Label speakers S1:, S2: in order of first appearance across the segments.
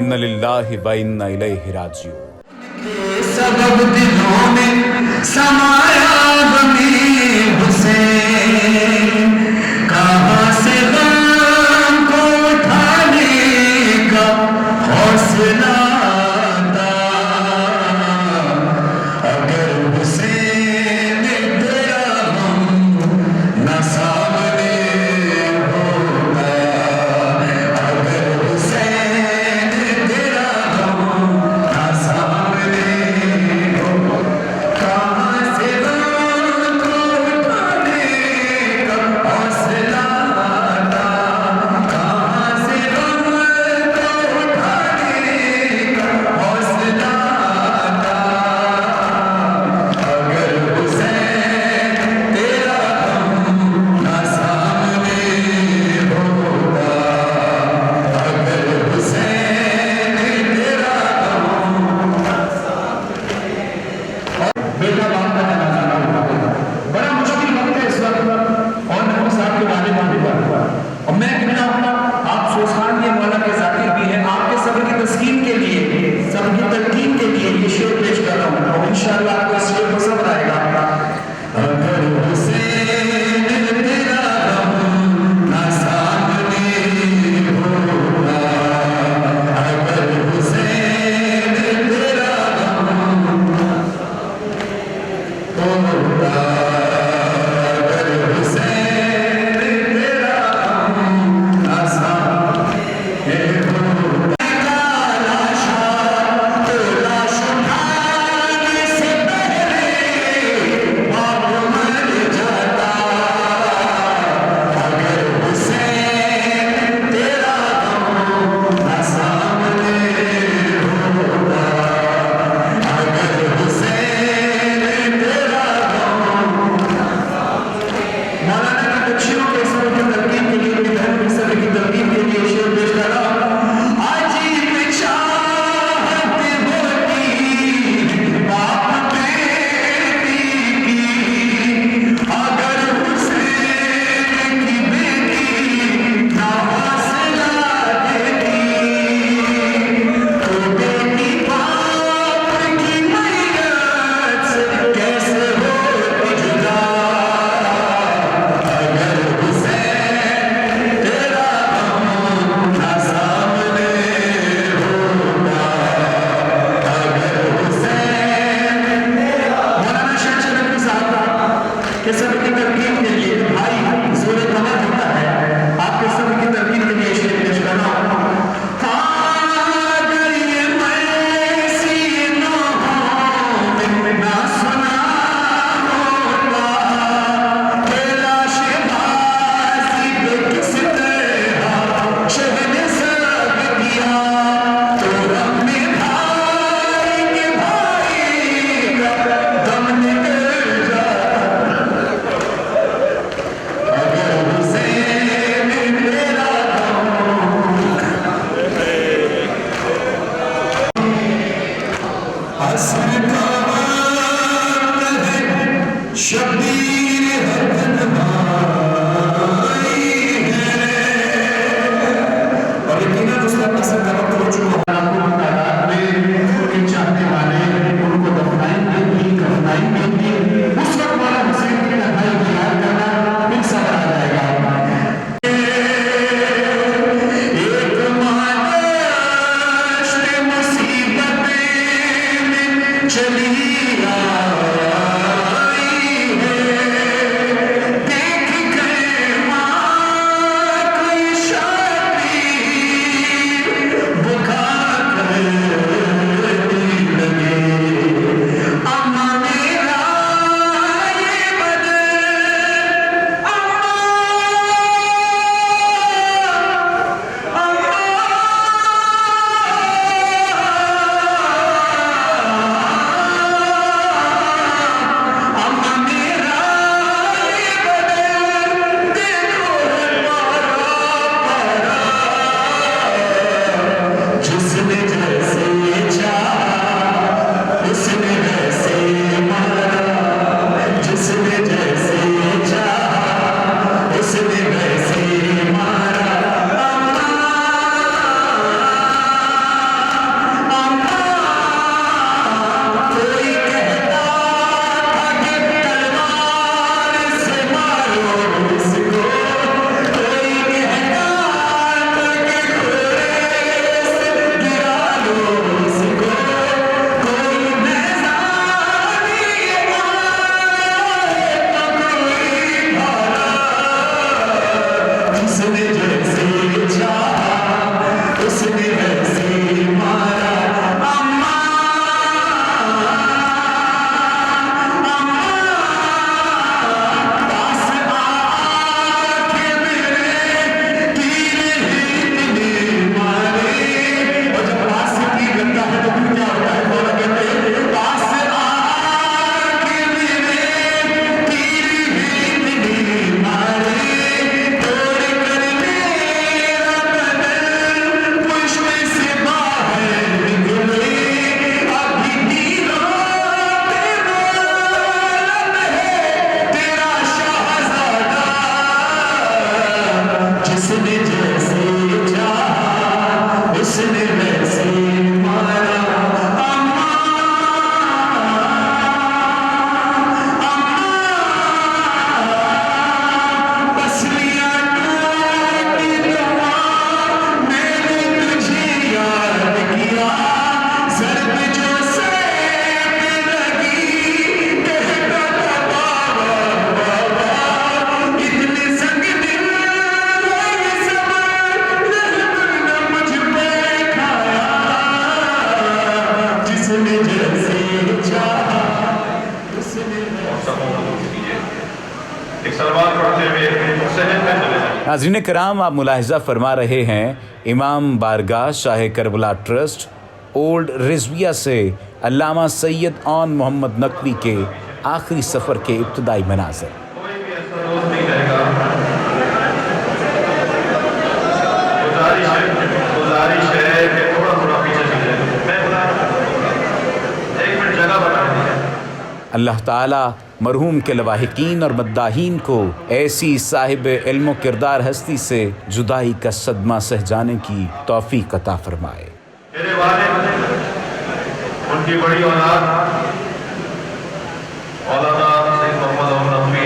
S1: इन्ना लिल्लाहि व इन्ना इलैहि राजिऊन।
S2: सबब दिलों में समाया गमी हुसैन, कहाँ से गम को उठाने का हौसला आता, अगर हुसैन तेरा हम न सामने होता, अगर हुसैन तेरा हम न सामने, कहाँ से
S1: नाज़रीन कराम, आप मुलाहिज़ा फरमा रहे हैं इमाम बारगाह Shah Karbala trust old Rizvia से अल्लामा सैयद ऑन मोहम्मद नकवी के आखिरी सफ़र के इब्तदाई मनाज़र। अल्लाह ताला मरहूम के लवाहिकीन और मद्दाहीन को ऐसी साहिब इल्म किरदार हस्ती से जुदाई का सदमा सह जाने की तौफीक अता फरमाए।
S3: मेरे वालिद, उनकी बड़ी औलाद मौलाना सैयद मोहम्मद ऑन नकवी,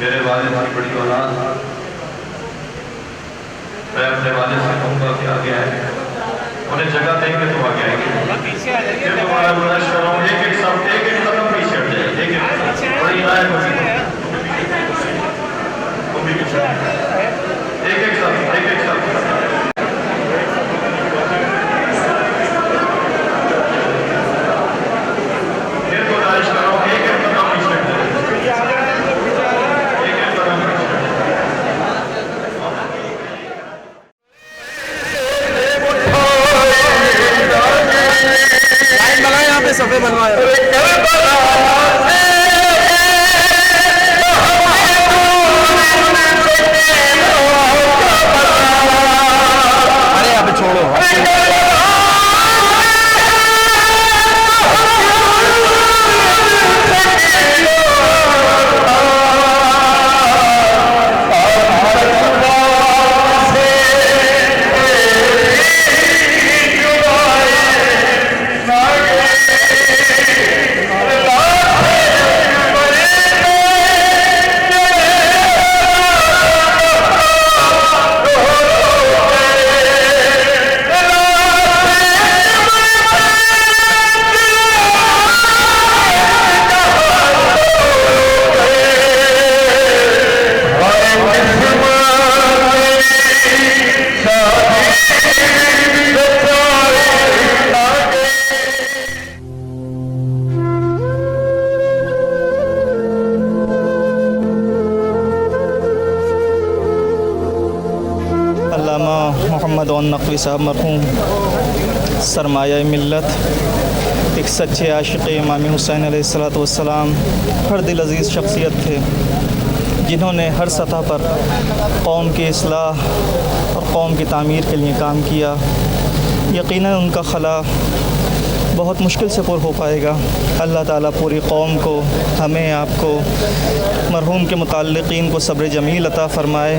S3: मेरे वालिद की बड़ी औलाद, मैं अपने वालिद से कहूँगा कि आगे आए, उन्हें जगह देंगे तो आगे आएंगे। तुम्हारा गुजारिश कर रहा हूँ, एक एक कदम पीछे हट जाए, एक बड़ी इनायत होगी, तुम भी पीछे एक एक सब
S4: सफ़े बनवाए। अरे अब छोड़ो। अल्लामा मोहम्मद ऑन नकवी साहब मरहूम सरमाया मिल्लत, एक सच्चे आशिक़ इमाम हुसैन अलैहिस्सलातु वस्सलाम, हर दिल अज़ीज़ शख्सियत थे जिन्होंने हर सतह पर कौम की इस्लाह और कौम की तामीर के लिए काम किया। यकीनन उनका खला बहुत मुश्किल से पुर हो पाएगा। अल्लाह ताला पूरी कौम को, हमें, आपको, मरहूम के मुताल्लिक़ीन को सब्र जमील अता फ़रमाए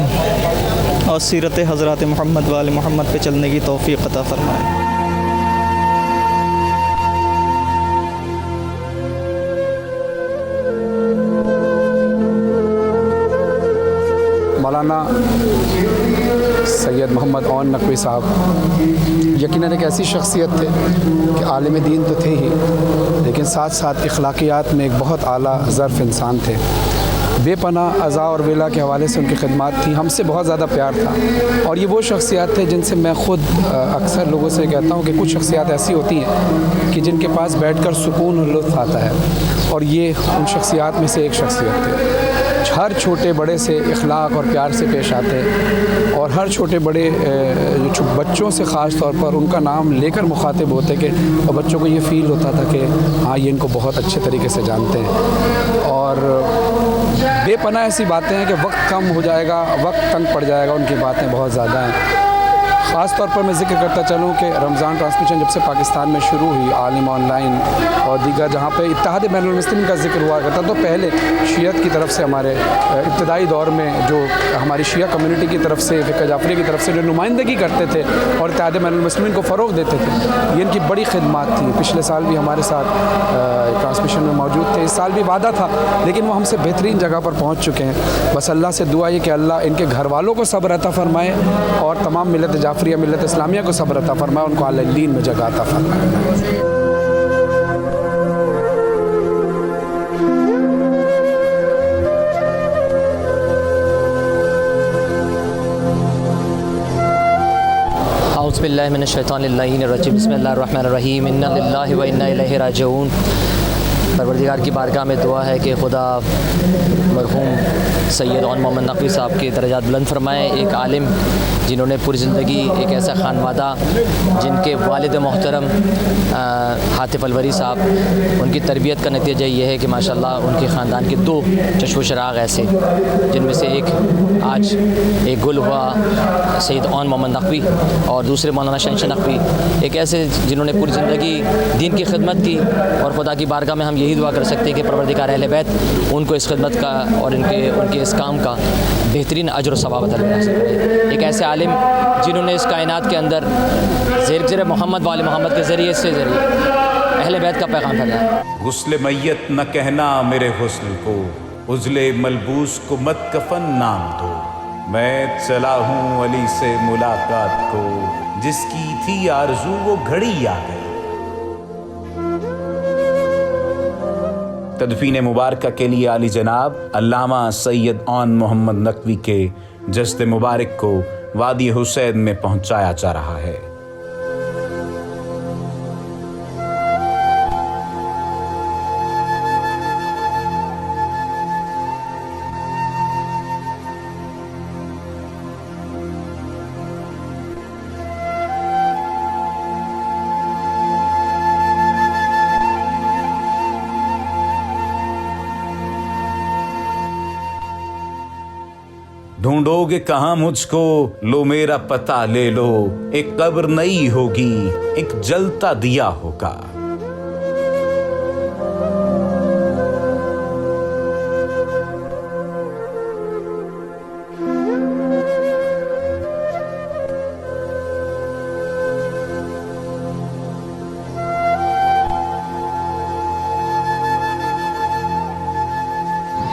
S4: और सीरत हज़रात मोहम्मद वाले मोहम्मद पे चलने की तौफ़ीक़ अता फ़रमाए।
S5: मौलाना सैयद मोहम्मद ऑन नकवी साहब यकीनन एक ऐसी शख्सियत थे कि आलिम दीन तो थे ही, लेकिन साथ साथ अखलाकियात में एक बहुत आला ज़र्फ़ इंसान थे। बेपनाह अज़ा और वेला के हवाले से उनकी खिदमत थी, हमसे बहुत ज़्यादा प्यार था। और ये वो शख्सियात थे जिनसे मैं ख़ुद अक्सर लोगों से कहता हूँ कि कुछ शख्सियात ऐसी होती हैं कि जिनके पास बैठकर सुकून और लुत्फ़ आता है, और ये उन शख्सियात में से एक शख्सियत थे। हर छोटे बड़े से इखलाक और प्यार से पेश आते, और हर छोटे बड़े बच्चों से ख़ास तौर पर उनका नाम लेकर मुखातिब होते कि बच्चों को ये फ़ील होता था कि हाँ, ये इनको बहुत अच्छे तरीके से जानते हैं। और बेपनाह ऐसी बातें हैं कि वक्त कम हो जाएगा, वक्त तंग पड़ जाएगा, उनकी बातें बहुत ज़्यादा हैं। ख़ास तौर पर मैं ज़िक्र करता चलूँ कि रमज़ान ट्रांसमिशन जब से पाकिस्तान में शुरू हुई, आलिम ऑनलाइन और दीगर जहाँ पे इत्तेहाद बैनुल मुस्लिमीन का जिक्र हुआ करता, तो पहले शियत की तरफ से हमारे इब्तदाई दौर में जो हमारी शिया कम्युनिटी की तरफ से, फ़िक़्ह जाफ़री की तरफ से जो नुमाइंदगी करते थे और इत्तेहाद बैनुल मुस्लिमीन को फ़रोग़ देते थे, ये इनकी बड़ी खिदमत थी। पिछले साल भी हमारे साथ ट्रांसमिशन में मौजूद थे, इस साल भी वादा था, लेकिन वो हमसे बेहतरीन जगह पर पहुँच चुके हैं। बस अल्लाह से दुआ है कि अल्लाह इनके घर वालों को सब्र अता फ़रमाए और तमाम मिलत जाफ़रिया, मिलत इस्लामिया को सब्र अता फ़रमाए, उनको आल-दीन में जगह अता फ़रमाए।
S6: औज़ु बिल्लाहि मिनश शैतानिर रजीम, बिस्मिल्लाहिर रहमानिर रहीम, इन्ना लिल्लाहि व इन्ना इलैहि राजिऊन। परवरदिगार की बारगाह में दुआ है कि खुदा मरहूम सैयद औन मोहम्मद नकवी साहब के दर्जात बुलंद फरमाए। एक आलिम जिन्होंने पूरी ज़िंदगी एक ऐसा खानवादा जिनके वालिद मोहतरम हातिफ अलवरी साहब, उनकी तरबियत का नतीजा ये है कि माशाल्लाह उनके ख़ानदान के 2 चश्म चराग ऐसे, जिनमें से एक आज एक गुल हुआ सैयद औन मोहम्मद नकवी और दूसरे मौलाना शहनशाह नकवी, एक ऐसे जिन्होंने पूरी ज़िंदगी दीन की खिदमत की। और खुदा की बारगाह में हम यही दुआ कर सकते हैं कि परवरदिगार अहले बैत उनको इस खिदमत का और उनके इस काम का बेहतरीन अजर व सवाब अता करे। एक ऐसे आलिम जिन्होंने इस कायनात के अंदर ज़ेर मोहम्मद वाले मोहम्मद के ज़रिए अहले बैत का पैगाम फैलाया।
S1: गुस्ल मैयत न कहना मेरे हुस्न को, उजले मलबूस को मत कफन नाम दो। मैं चला हूँ अली से मुलाकात को, जिसकी थी आरज़ू वो घड़ी आ गई। तदफीन मुबारक के लिए आली जनाब अल्लामा सैयद औन मोहम्मद नकवी के जश्न मुबारक को वादी हुसैन में पहुंचाया जा रहा है। ढूंढोगे कहाँ मुझको, लो मेरा पता ले लो। एक कब्र नई होगी, एक जलता दिया होगा।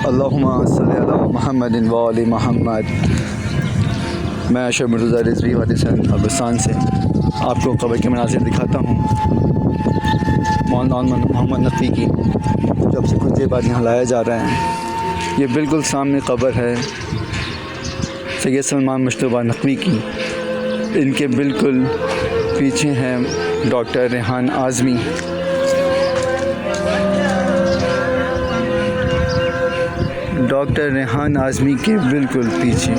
S7: अल्लाहुम्मा सल्ली अला मुहम्मद व आलि मुहम्मद। मैं अशरफ मिर्ज़ा रिज़वी वादी अबसान से आपको कब्र के मनाज़िर दिखाता हूँ। मौलाना मोहम्मद नकवी की जब से कुछ देर बाद यहाँ लाया जा रहा है। ये बिल्कुल सामने कब्र है सैयद सलमान मुश्तबा नकवी की। इनके बिल्कुल पीछे हैं डॉक्टर रेहान आज़मी। डॉक्टर रेहान आज़मी के बिल्कुल पीछे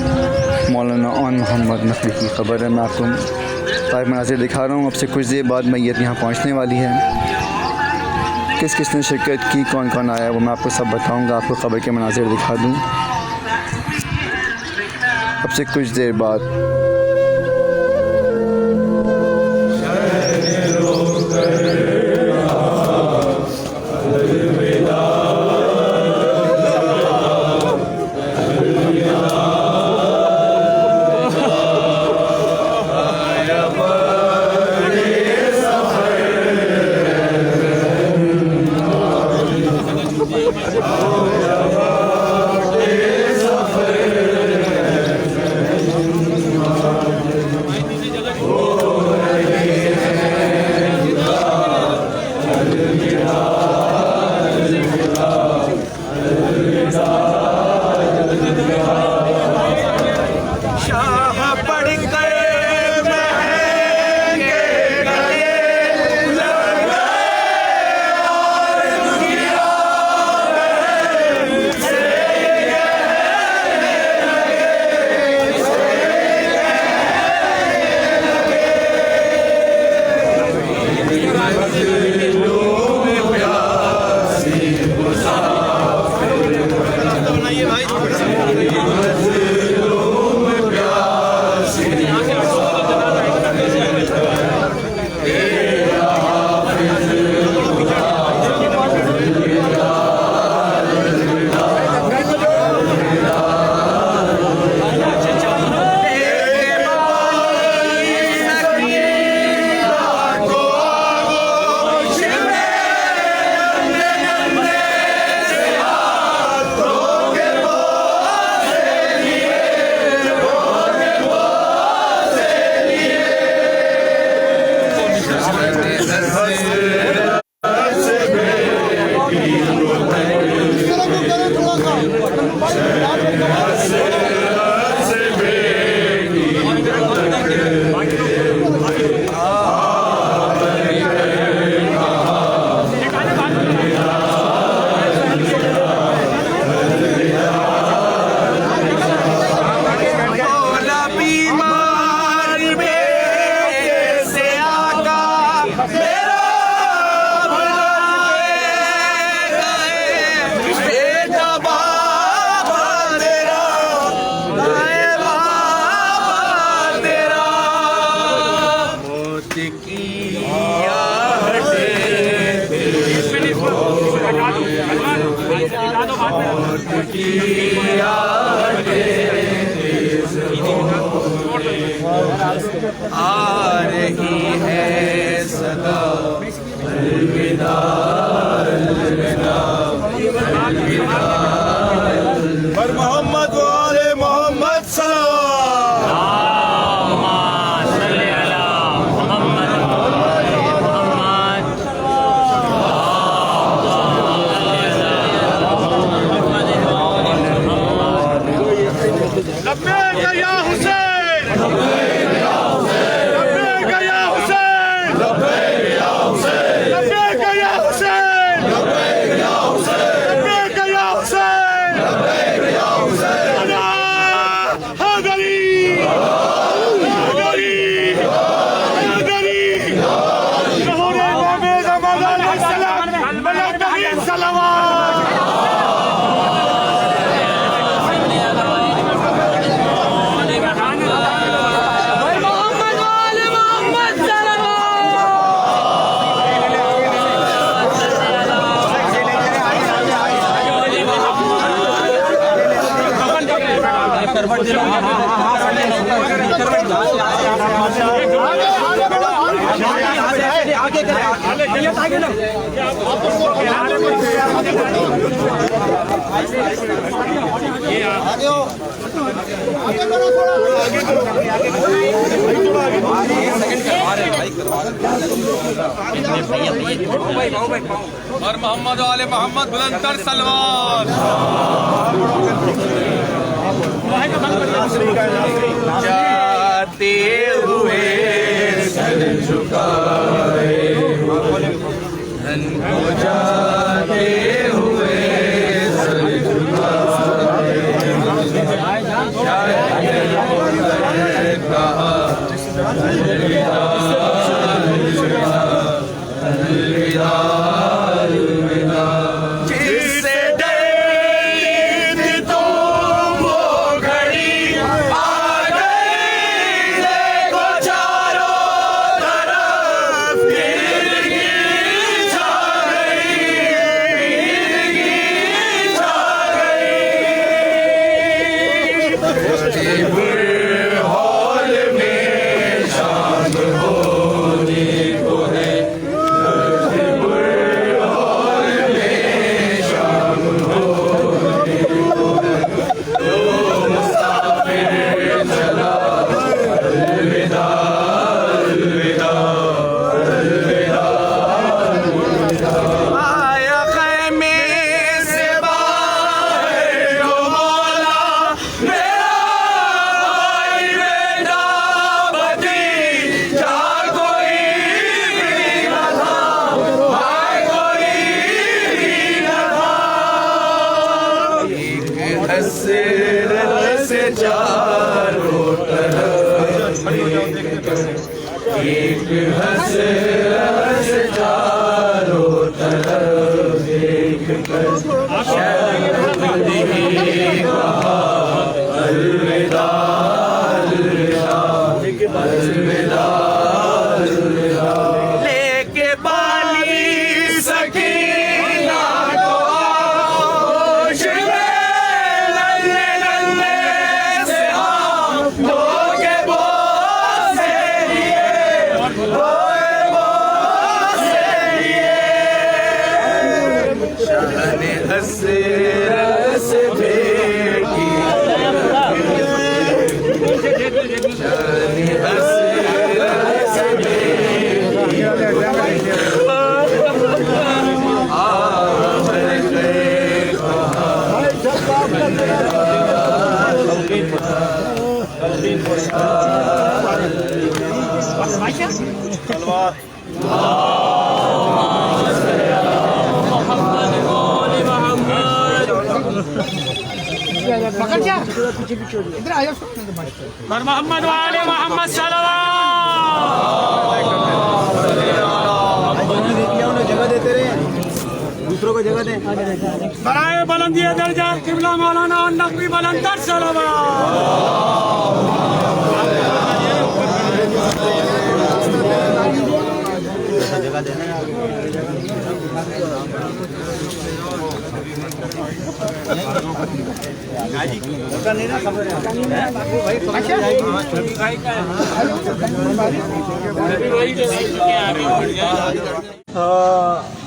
S7: मौलाना औन मोहम्मद नकवी की ख़बर है। मैं आपको लाइव मनाज़िर दिखा रहा हूँ। अब से कुछ देर बाद मैयत यहाँ पहुँचने वाली है। किस किस ने शिरकत की, कौन कौन आया, वो मैं आपको सब बताऊँगा। आपको ख़बर के मनाज़िर दिखा दूँ। अब से कुछ देर बाद
S2: आ रही है सदा अलविदा अलविदा अलविदा पर मोहम्मद वाले मोहम्मद
S8: और मोहम्मद वाले मोहम्मद बुलंदर सलवार
S2: जाते हुए सर झुकाए धन को जाते हुए सर झुकाए कहा अलविदा अलविदा अलविदा जिससे डरती थी तो वो घड़ी आ गई देखो चारों तरफ गिरगी छा गई हॉल में शाम होने को है हसरत से चारों तरफ एक हसरत से चारों तरफ देख कर खुद ही कहा अलविदा अलविदा अलविदा अलविदा लेके बाली सकीना को आगोश में हसरत से बेटी हसरत से बेटी
S8: और मोहम्मद वाले मोहम्मद
S2: जगह देते रहे दूसरों को जगह दे
S8: बराए बुलंदी दर्जा किबला मौलाना नकवी बुलंदर सलवार
S2: जगह देना उसका नहीं ना खबर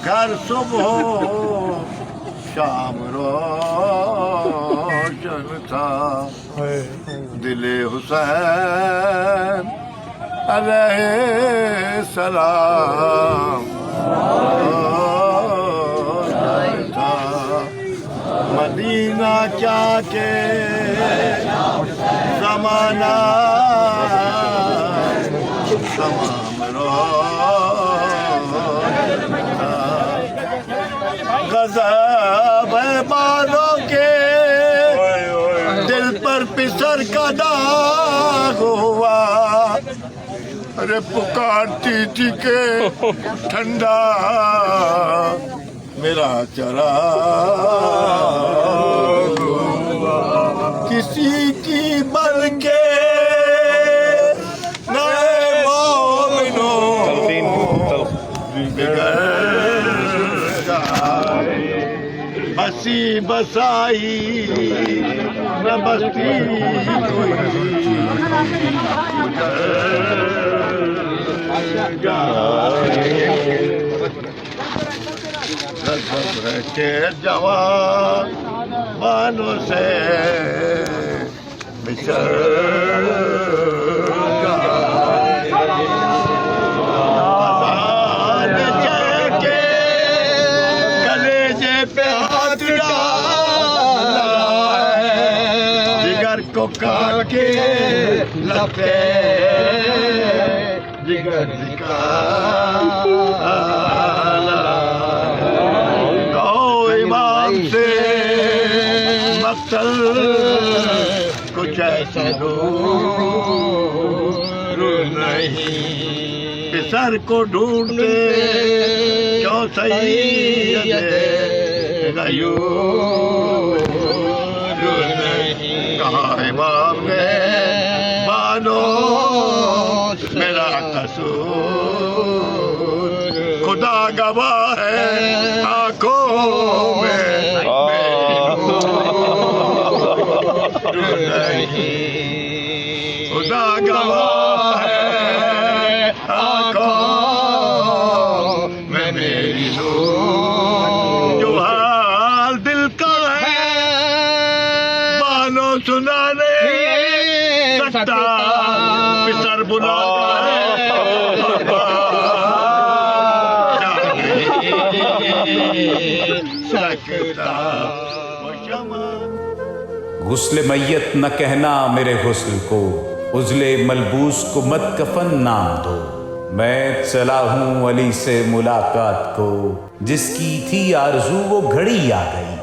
S9: घर सुबह शाम रोशन था दिले हुसैन अलैहिस्सलाम था मदीना क्या के ज़माना तमाम गज़ब बालों के दिल पर पिसर का दाग हुआ अरे पुकारती थी के ठंडा मेरा चरा किसी की बन के नए मोमिनों बसी बसाई न बस्ती के जवान बानों से बिछड़ कलेजे पे हाथ डाला जिगर को काट के लपे जिगर निकाला इमाम से मक्तल कुछ ऐसा दूर नहीं सर को ढूंढते क्यों सही नहीं कहा इमाम ने मानो मेरा कसूर खुदा गवाह है आंखों में खुदा गवाह है आंखों में मेरी जो हाल दिल का है बानो सुना नहीं सकता पिसर बुलाता है
S1: गुस्ल मैयत न कहना मेरे हुस्न को उजले मलबूस को मत कफन नाम दो मैं चला हूँ अली से मुलाकात को जिसकी थी आरज़ू वो घड़ी आ गई